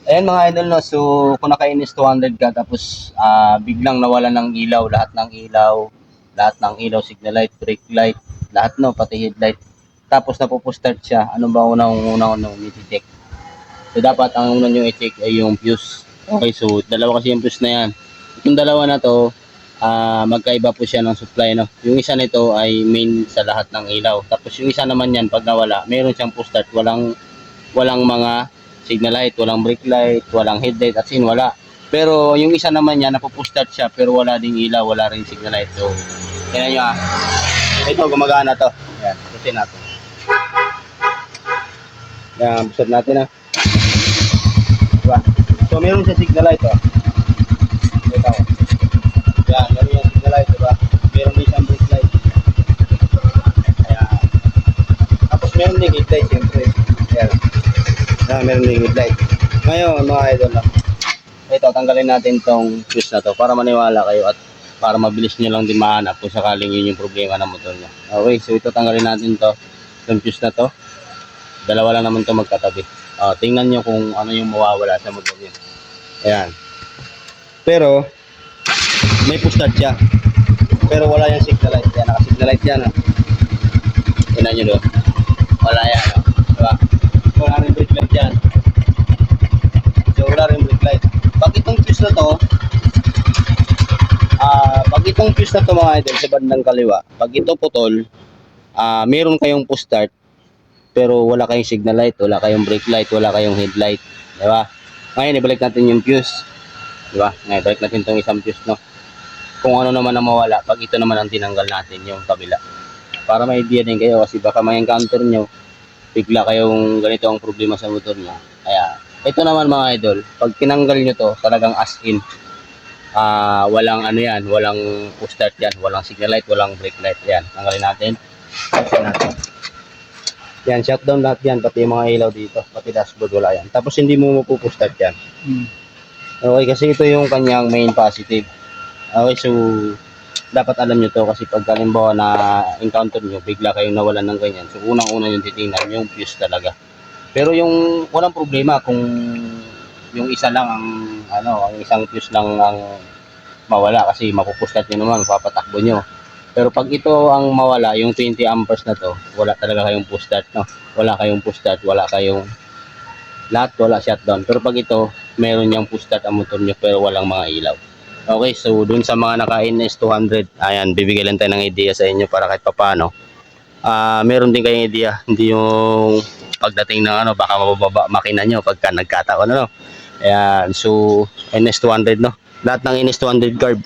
Ayan mga idol, no. So kung naka-NS 200 ka tapos biglang nawala ng ilaw, lahat ng ilaw, signal light, brake light, lahat, no, pati headlight. Tapos napupo-start siya. Ano ba unang i-check? So dapat ang unang niyo i-check ay yung fuse. Okay, so dalawa kasi yung fuse na yan. Itong dalawa na to, magkaiba po siya ng supply, no. Yung isa nito ay main sa lahat ng ilaw. Tapos yung isa naman yan, pag nawala, meron siyang push start, walang mga signal light, walang brake light, walang headlight, at sin wala. Pero yung isa naman niya, napupush start siya pero wala ding ilaw, wala rin signal light. So, tingnan nyo ito gumagana to. Ayan, pusin natin. Ayan, buksan natin diba? So, meron siya signal light ito. Ayan, meron yung signal light, diba? Meron din siyang brake light. Ayan. Tapos meron din headlight, siyempre. Ayan. Meron din headlight. Ngayon, mga idol, ito, tanggalin natin tong fuse na to para maniwala kayo at para mabilis nyo lang din mahanap kung sakaling yun yung problema ng motor nyo. Okay, so ito tanggalin natin itong fuse na to. Dalawa lang naman to magkatabi. Tingnan nyo kung ano yung mawawala sa motor nyo. Ayan. Pero, may push start siya. Pero wala yung signal light. Ayan, naka-signal light yan. Tingnan nyo doon. Wala yan. Diba? Wala rin brake light yan. So, wala rin brake light. Pag itong fuse na to, mga idol, sa bandang kaliwa, pag ito putol, meron kayong push start, pero wala kayong signal light, wala kayong brake light, wala kayong headlight. Diba? Ngayon, ibalik natin yung fuse. Diba? Ngayon, ibalik natin itong isang fuse, no? Kung ano naman ang mawala, pag ito naman ang tinanggal natin, yung kabila. Para may idea din kayo, kasi baka may encounter nyo, bigla kayong ganito ang problema sa motor nyo. Kaya, ito naman mga idol, pag tinanggal nyo to, talagang as in, walang ano yan, walang push start yan, walang signal light, walang brake light yan. Tanggalin natin. Yan, shutdown lahat yan, pati yung mga ilaw dito, pati dashboard, wala yan. Tapos hindi mo mapupush start yan. Okay, kasi ito yung kanyang main positive. Okay, so dapat alam nyo to kasi pag halimbawa na encounter nyo, bigla kayong nawalan ng ganyan. So unang-una yung titingnan, yung fuse talaga. Pero yung walang problema kung yung isa lang ang isang fuse lang ang mawala kasi mapupustat nyo naman, mapapatakbo nyo. Pero pag ito ang mawala, yung 20 amperes na to, wala talaga kayong push start, no? Wala kayong push start, wala kayong lahat, wala shutdown. Pero pag ito, meron yung push start ang motor nyo pero walang mga ilaw. Okay, so dun sa mga naka-NS 200, ayan, bibigay lang tayo ng idea sa inyo para kahit papaano. Meron din kayong idea, hindi yung pagdating ng baka mababa makina nyo pagka nagkataon, Ayan, so NS 200, no? Lahat ng NS 200 carb,